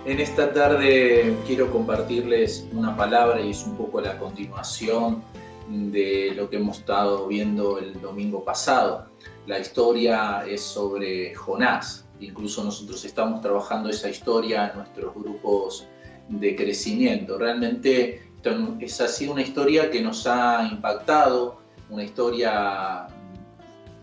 En esta tarde quiero compartirles una palabra y es un poco la continuación de lo que hemos estado viendo el domingo pasado. La historia es sobre Jonás. Incluso nosotros estamos trabajando esa historia en nuestros grupos de crecimiento. Realmente es así una historia que nos ha impactado, una historia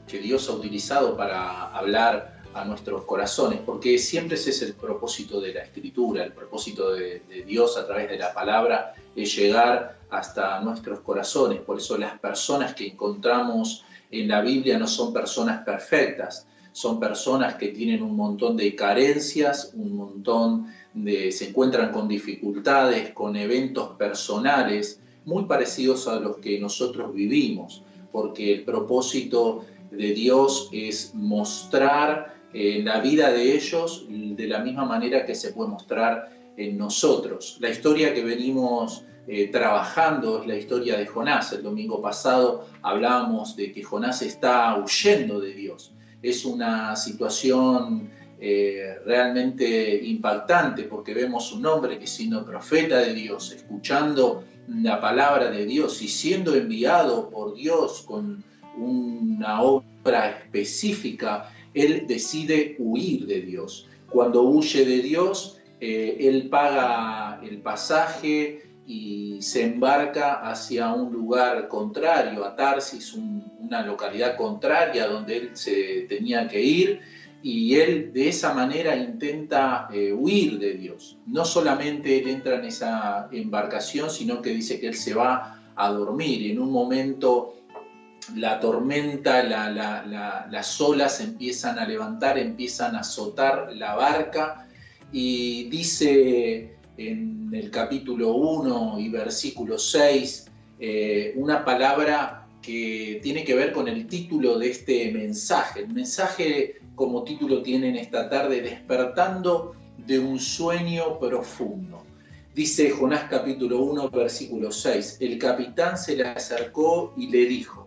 que Dios ha utilizado para hablar a nuestros corazones, porque siempre ese es el propósito de la Escritura, el propósito de Dios a través de la palabra es llegar hasta nuestros corazones. Por eso las personas que encontramos en la Biblia no son personas perfectas, son personas que tienen un montón de carencias, se encuentran con dificultades, con eventos personales muy parecidos a los que nosotros vivimos, porque el propósito de Dios es mostrar la vida de ellos de la misma manera que se puede mostrar en nosotros. La historia que venimos trabajando es la historia de Jonás. El domingo pasado hablábamos de que Jonás está huyendo de Dios. Es una situación realmente impactante porque vemos un hombre que siendo profeta de Dios, escuchando la palabra de Dios y siendo enviado por Dios con una obra específica, él decide huir de Dios. Cuando huye de Dios, él paga el pasaje y se embarca hacia un lugar contrario, a Tarsis, una localidad contraria donde él se tenía que ir, y él de esa manera intenta huir de Dios. No solamente él entra en esa embarcación, sino que dice que él se va a dormir y en un momento la tormenta, las olas empiezan a levantar, empiezan a azotar la barca y dice en el capítulo 1 y versículo 6 una palabra que tiene que ver con el título de este mensaje. El mensaje como título tiene en esta tarde despertando de un sueño profundo. Dice Jonás capítulo 1 versículo 6, el capitán se le acercó y le dijo: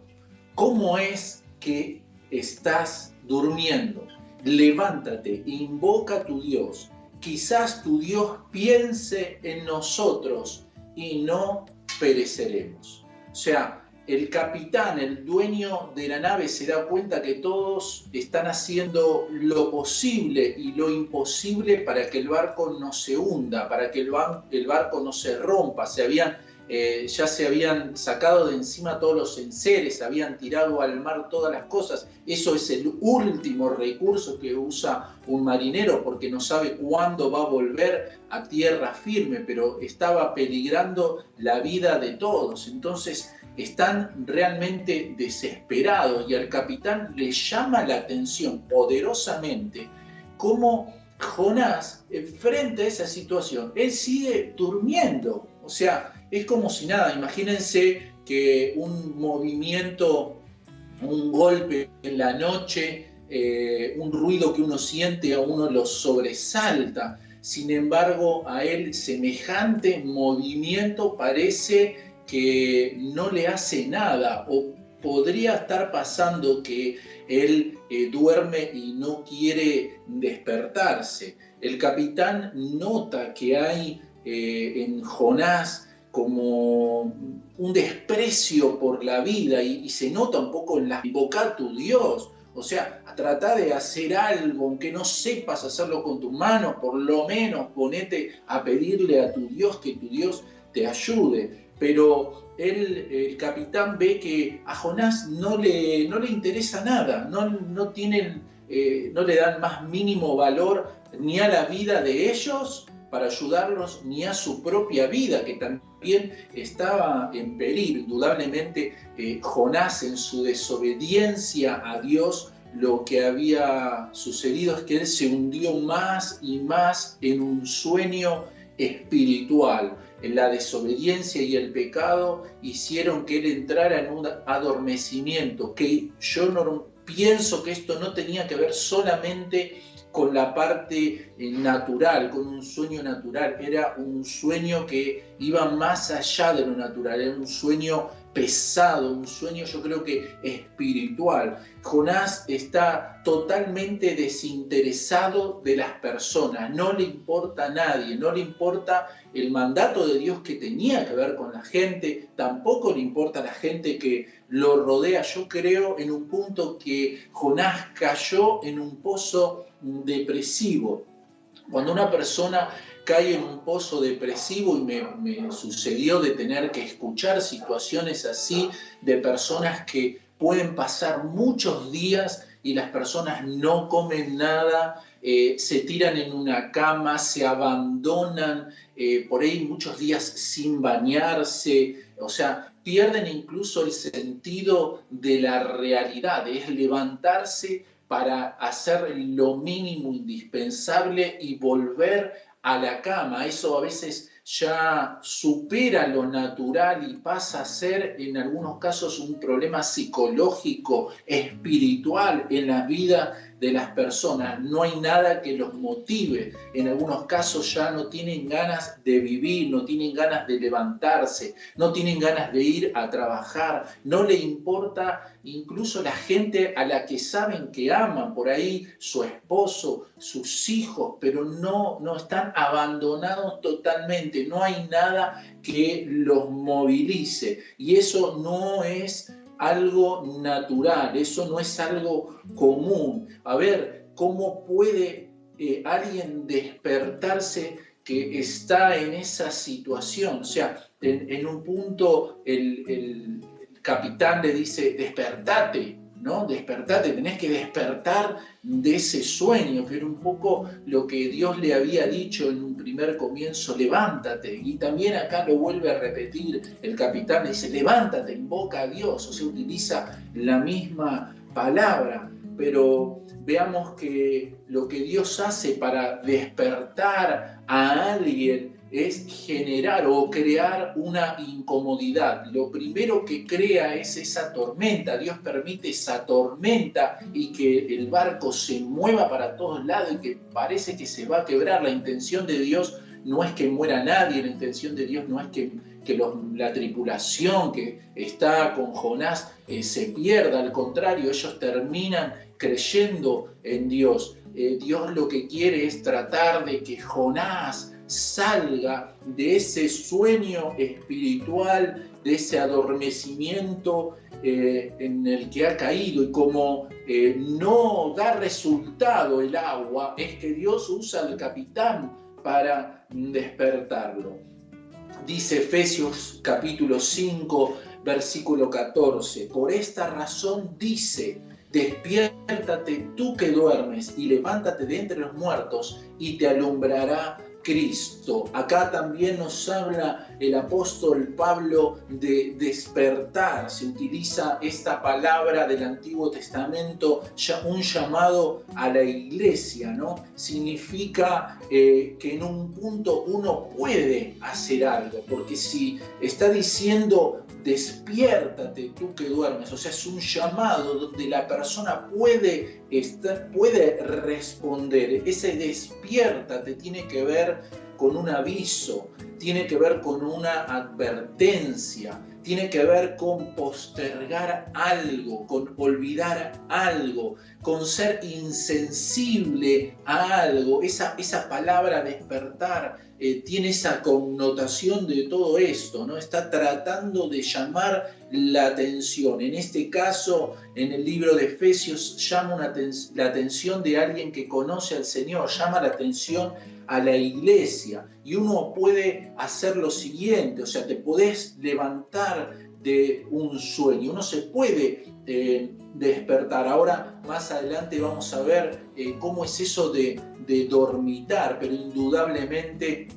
¿cómo es que estás durmiendo? Levántate, invoca a tu Dios. Quizás tu Dios piense en nosotros y no pereceremos. O sea, el capitán, el dueño de la nave, se da cuenta que todos están haciendo lo posible y lo imposible para que el barco no se hunda, para que el barco no se rompa. Ya se habían sacado de encima todos los enseres, habían tirado al mar todas las cosas. Eso es el último recurso que usa un marinero porque no sabe cuándo va a volver a tierra firme, pero estaba peligrando la vida de todos. Entonces están realmente desesperados y al capitán le llama la atención poderosamente cómo Jonás, frente a esa situación, él sigue durmiendo. O sea, es como si nada. Imagínense que un movimiento, un golpe en la noche, un ruido que uno siente a uno lo sobresalta. Sin embargo, a él semejante movimiento parece que no le hace nada, o podría estar pasando que él duerme y no quiere despertarse. El capitán nota que hay en Jonás como un desprecio por la vida y se nota un poco en la invocar a tu Dios. O sea, a tratar de hacer algo, aunque no sepas hacerlo con tus manos, por lo menos ponete a pedirle a tu Dios que tu Dios te ayude. Pero el capitán ve que a Jonás no le interesa nada, no le dan más mínimo valor ni a la vida de ellos para ayudarlos, ni a su propia vida, que también estaba en peligro. Indudablemente, Jonás, en su desobediencia a Dios, lo que había sucedido es que él se hundió más y más en un sueño espiritual. En la desobediencia y el pecado hicieron que él entrara en un adormecimiento, que yo no pienso que esto no tenía que ver solamente con la parte natural, con un sueño natural. Era un sueño que iba más allá de lo natural, era un sueño pesado, un sueño yo creo que espiritual. Jonás está totalmente desinteresado de las personas, no le importa a nadie, no le importa el mandato de Dios que tenía que ver con la gente, tampoco le importa a la gente que lo rodea. Yo creo en un punto que Jonás cayó en un pozo depresivo. Cuando una persona cae en un pozo depresivo, y me sucedió de tener que escuchar situaciones así de personas que pueden pasar muchos días y las personas no comen nada, se tiran en una cama, se abandonan por ahí muchos días sin bañarse, o sea, pierden incluso el sentido de la realidad, es levantarse para hacer lo mínimo indispensable y volver a la cama. Eso a veces ya supera lo natural y pasa a ser en algunos casos un problema psicológico, espiritual en la vida de las personas. No hay nada que los motive. En algunos casos ya no tienen ganas de vivir, no tienen ganas de levantarse, no tienen ganas de ir a trabajar, no le importa incluso la gente a la que saben que aman, por ahí su esposo, sus hijos, pero no están abandonados totalmente, no hay nada que los movilice. Y eso no es algo natural, eso no es algo común. A ver, ¿cómo puede alguien despertarse que está en esa situación? O sea, en un punto el capitán le dice, despertate, ¿no? Despertate, tenés que despertar de ese sueño, que era un poco lo que Dios le había dicho en un primer comienzo, levántate. Y también acá lo vuelve a repetir el capitán, le dice, levántate, invoca a Dios, o sea, utiliza la misma palabra. Pero veamos que lo que Dios hace para despertar a alguien es generar o crear una incomodidad. Lo primero que crea es esa tormenta. Dios permite esa tormenta y que el barco se mueva para todos lados y que parece que se va a quebrar. La intención de Dios no es que muera nadie, la intención de Dios no es que la tripulación que está con Jonás se pierda, al contrario, ellos terminan creyendo en Dios. Dios lo que quiere es tratar de que Jonás salga de ese sueño espiritual, de ese adormecimiento en el que ha caído, y como no da resultado el agua, es que Dios usa al capitán para despertarlo. Dice Efesios capítulo 5, versículo 14, por esta razón dice, despiértate tú que duermes y levántate de entre los muertos y te alumbrará Cristo. Acá también nos habla el apóstol Pablo de despertar. Se utiliza esta palabra del Antiguo Testamento, un llamado a la iglesia, ¿no? Significa que en un punto uno puede hacer algo, porque si está diciendo despiértate tú que duermes, o sea, es un llamado donde la persona puede responder. Ese despiértate tiene que ver con un aviso, tiene que ver con una advertencia, tiene que ver con postergar algo, con olvidar algo, con ser insensible a algo. Esa palabra despertar tiene esa connotación de todo esto, ¿no? Está tratando de llamar la atención. En este caso, en el libro de Efesios, llama la atención de alguien que conoce al Señor, llama la atención a la iglesia. Y uno puede hacer lo siguiente, o sea, te podés levantar de un sueño, uno se puede despertar. Ahora, más adelante vamos a ver cómo es eso de dormitar, pero indudablemente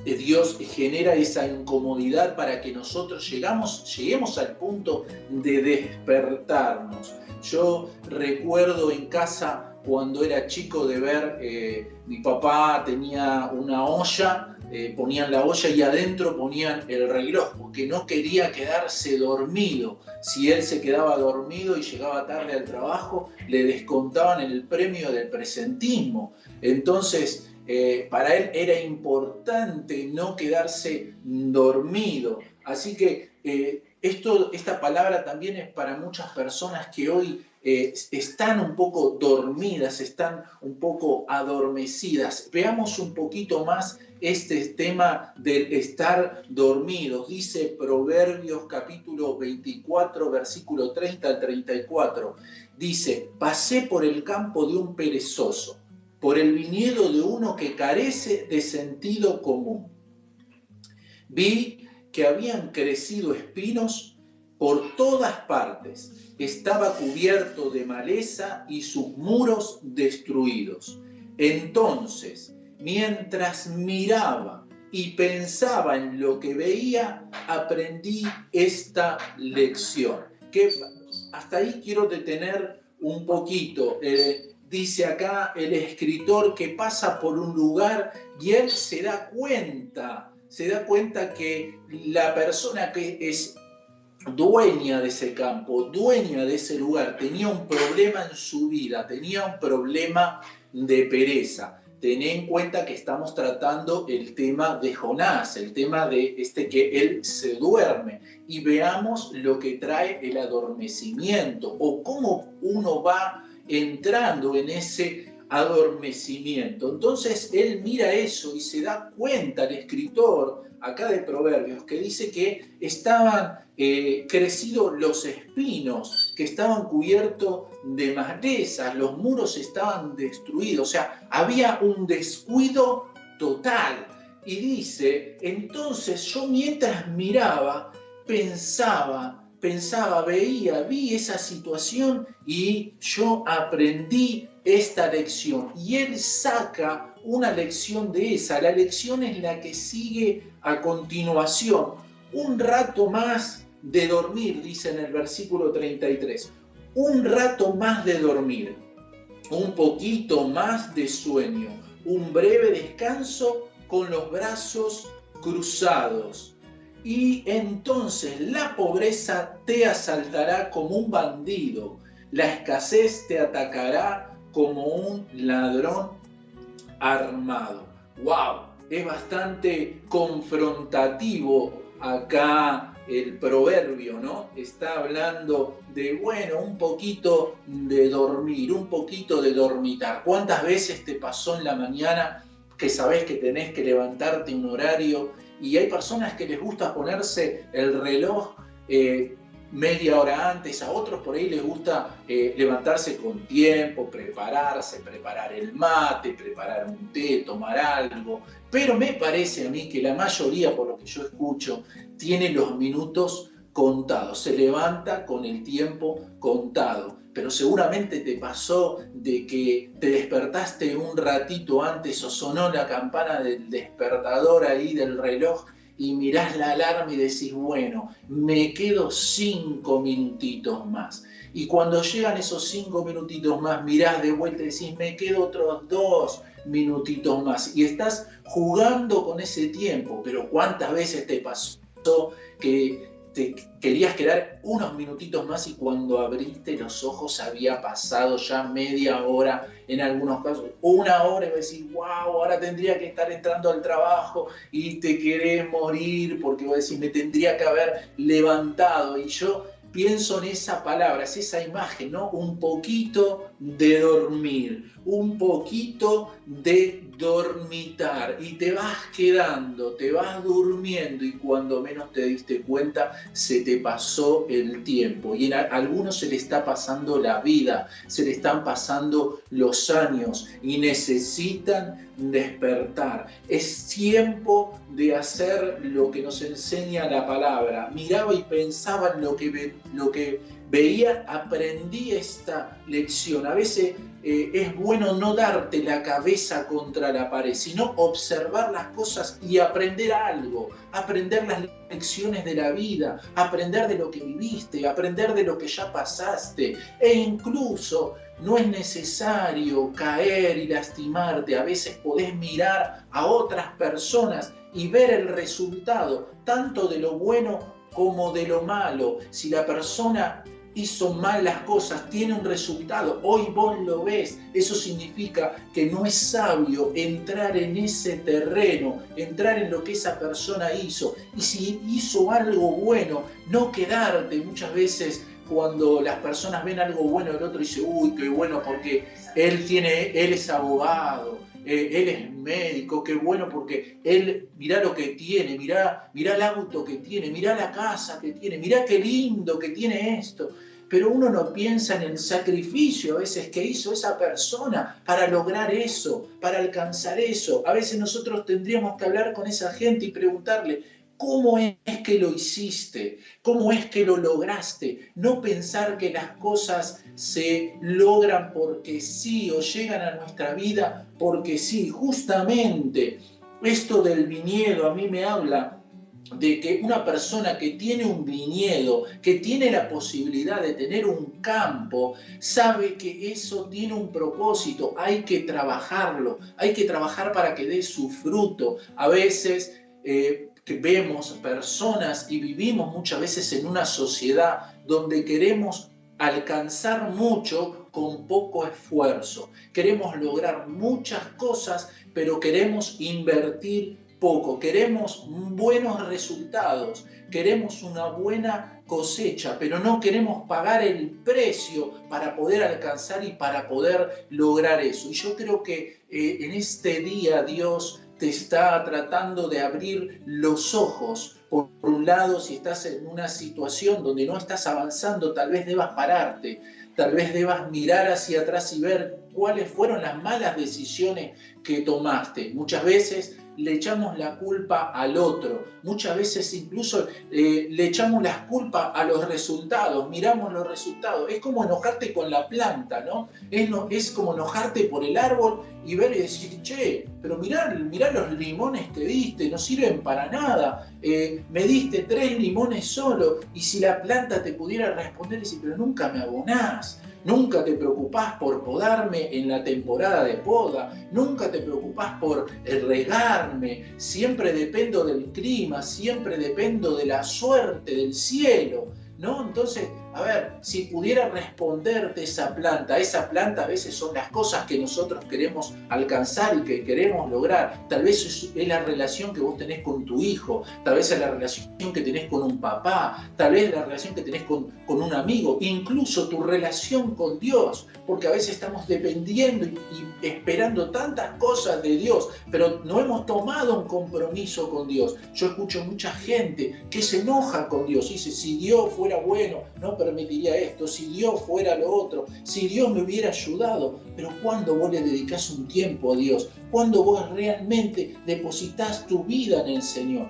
Dios genera esa incomodidad para que nosotros lleguemos al punto de despertarnos. Yo recuerdo en casa cuando era chico de ver, mi papá tenía una olla, ponían la olla y adentro ponían el reloj, porque no quería quedarse dormido. Si él se quedaba dormido y llegaba tarde al trabajo, le descontaban el premio del presentismo. Entonces, para él era importante no quedarse dormido. Así que esta palabra también es para muchas personas que hoy están un poco dormidas, están un poco adormecidas. Veamos un poquito más este tema de estar dormidos. Dice Proverbios capítulo 24, versículo 30 al 34. Dice, pasé por el campo de un perezoso, por el viñedo de uno que carece de sentido común. Vi que habían crecido espinos por todas partes. Estaba cubierto de maleza y sus muros destruidos. Entonces, mientras miraba y pensaba en lo que veía, aprendí esta lección. Que hasta ahí quiero detener un poquito. Dice acá el escritor que pasa por un lugar y él se da cuenta que la persona que es dueña de ese campo, dueña de ese lugar, tenía un problema en su vida, tenía un problema de pereza. Ten en cuenta que estamos tratando el tema de Jonás, el tema de que él se duerme. Y veamos lo que trae el adormecimiento o cómo uno va entrando en ese adormecimiento. Entonces él mira eso y se da cuenta, el escritor acá de Proverbios, que dice que estaban crecidos los espinos, que estaban cubiertos de malezas, los muros estaban destruidos, o sea, había un descuido total. Y dice, entonces yo mientras miraba, vi esa situación y yo aprendí esta lección. Y él saca una lección de esa. La lección es la que sigue a continuación. Un rato más de dormir, dice en el versículo 33. Un rato más de dormir. Un poquito más de sueño. Un breve descanso con los brazos cruzados. Y entonces la pobreza te asaltará como un bandido, la escasez te atacará como un ladrón armado. ¡Wow! Es bastante confrontativo acá el proverbio, ¿no? Está hablando de, un poquito de dormir, un poquito de dormitar. ¿Cuántas veces te pasó en la mañana que sabés que tenés que levantarte un horario? Y hay personas que les gusta ponerse el reloj media hora antes, a otros por ahí les gusta levantarse con tiempo, preparar el mate, preparar un té, tomar algo. Pero me parece a mí que la mayoría, por lo que yo escucho, tiene los minutos contados, se levanta con el tiempo contado. Pero seguramente te pasó de que te despertaste un ratito antes o sonó la campana del despertador ahí del reloj y mirás la alarma y decís, me quedo 5 minutitos más. Y cuando llegan esos 5 minutitos más, mirás de vuelta y decís, me quedo otros 2 minutitos más. Y estás jugando con ese tiempo. Pero ¿cuántas veces te pasó que te querías quedar unos minutitos más y cuando abriste los ojos había pasado ya media hora, en algunos casos 1 hora, y decís, ahora tendría que estar entrando al trabajo y te querés morir porque vos decís, me tendría que haber levantado? Y yo pienso en esa palabra, es esa imagen, ¿no? Un poquito de dormir, un poquito de dormitar, y te vas quedando, te vas durmiendo, y cuando menos te diste cuenta se te pasó el tiempo. Y a algunos se le está pasando la vida, se le están pasando los años y necesitan despertar. Es tiempo de hacer lo que nos enseña la palabra. Miraba y pensaba en lo que veía, aprendí esta lección. A veces es bueno no darte la cabeza contra la pared, sino observar las cosas y aprender algo, aprender las lecciones de la vida, aprender de lo que viviste, aprender de lo que ya pasaste, e incluso no es necesario caer y lastimarte. A veces podés mirar a otras personas y ver el resultado, tanto de lo bueno como de lo malo. Si la persona hizo mal las cosas, tiene un resultado, hoy vos lo ves. Eso significa que no es sabio entrar en ese terreno, entrar en lo que esa persona hizo. Y si hizo algo bueno, no quedarte. Muchas veces cuando las personas ven algo bueno del otro, dicen, uy, qué bueno porque él es abogado, él es médico, qué bueno porque él, mirá lo que tiene, mirá el auto que tiene, mirá la casa que tiene, mirá qué lindo que tiene esto. Pero uno no piensa en el sacrificio a veces que hizo esa persona para lograr eso, para alcanzar eso. A veces nosotros tendríamos que hablar con esa gente y preguntarle, ¿cómo es que lo hiciste? ¿Cómo es que lo lograste? No pensar que las cosas se logran porque sí o llegan a nuestra vida porque sí. Justamente esto del viñedo a mí me habla de que una persona que tiene un viñedo, que tiene la posibilidad de tener un campo, sabe que eso tiene un propósito, hay que trabajarlo, hay que trabajar para que dé su fruto. A veces que vemos personas y vivimos muchas veces en una sociedad donde queremos alcanzar mucho con poco esfuerzo. Queremos lograr muchas cosas, pero queremos invertir poco. Queremos buenos resultados, queremos una buena cosecha, pero no queremos pagar el precio para poder alcanzar y para poder lograr eso. Y yo creo que en este día Dios te está tratando de abrir los ojos. Por un lado, si estás en una situación donde no estás avanzando, tal vez debas pararte, tal vez debas mirar hacia atrás y ver cuáles fueron las malas decisiones que tomaste. Muchas veces le echamos la culpa al otro, muchas veces incluso le echamos la culpa a los resultados, miramos los resultados. Es como enojarte con la planta, ¿no? Es como enojarte por el árbol y ver y decir, che, pero mirá los limones que diste, no sirven para nada, me diste 3 limones solo, y si la planta te pudiera responder, decir, pero nunca me abonás, nunca te preocupás por podarme en la temporada de poda, nunca te preocupás por regarme, siempre dependo del clima, siempre dependo de la suerte del cielo, ¿no? Entonces, a ver, si pudiera responderte esa planta a veces son las cosas que nosotros queremos alcanzar y que queremos lograr. Tal vez es la relación que vos tenés con tu hijo, tal vez es la relación que tenés con un papá, tal vez es la relación que tenés con un amigo, incluso tu relación con Dios, porque a veces estamos dependiendo y esperando tantas cosas de Dios, pero no hemos tomado un compromiso con Dios. Yo escucho mucha gente que se enoja con Dios y dice, si Dios fuera bueno, no permitiría esto, si Dios fuera lo otro, si Dios me hubiera ayudado. Pero ¿cuándo vos le dedicás un tiempo a Dios? ¿Cuándo vos realmente depositas tu vida en el Señor?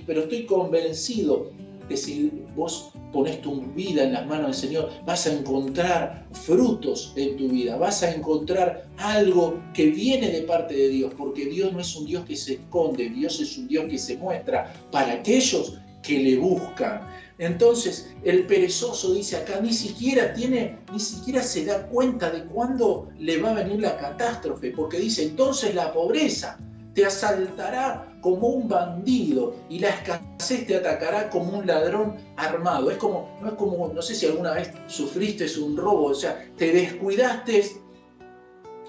Pero estoy convencido que si vos pones tu vida en las manos del Señor, vas a encontrar frutos en tu vida, vas a encontrar algo que viene de parte de Dios, porque Dios no es un Dios que se esconde, Dios es un Dios que se muestra para aquellos que le buscan. Entonces el perezoso dice acá, ni siquiera se da cuenta de cuándo le va a venir la catástrofe, porque dice, entonces la pobreza te asaltará como un bandido y la escasez te atacará como un ladrón armado. No sé si alguna vez sufriste un robo, o sea, te descuidaste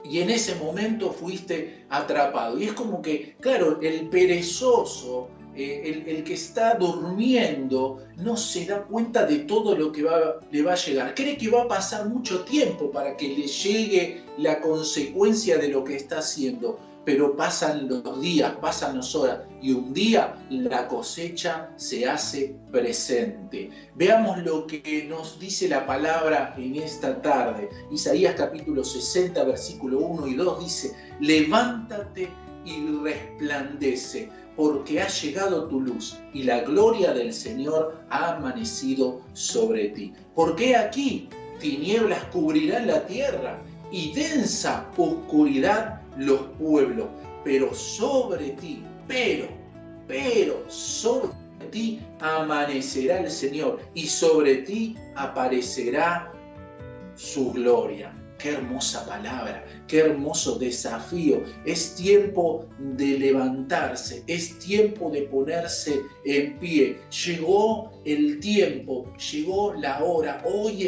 y en ese momento fuiste atrapado. Y es como que, claro, el perezoso, el que está durmiendo, no se da cuenta de todo lo que le va a llegar. Cree que va a pasar mucho tiempo para que le llegue la consecuencia de lo que está haciendo. Pero pasan los días, pasan las horas y un día la cosecha se hace presente. Veamos lo que nos dice la palabra en esta tarde. Isaías capítulo 60, versículo 1 y 2 dice, levántate y resplandece, porque ha llegado tu luz y la gloria del Señor ha amanecido sobre ti. Porque aquí tinieblas cubrirán la tierra y densa oscuridad los pueblos, pero sobre ti amanecerá el Señor y sobre ti aparecerá su gloria. Qué hermosa palabra, qué hermoso desafío. Es tiempo de levantarse, es tiempo de ponerse en pie. Llegó el tiempo, llegó la hora. Hoy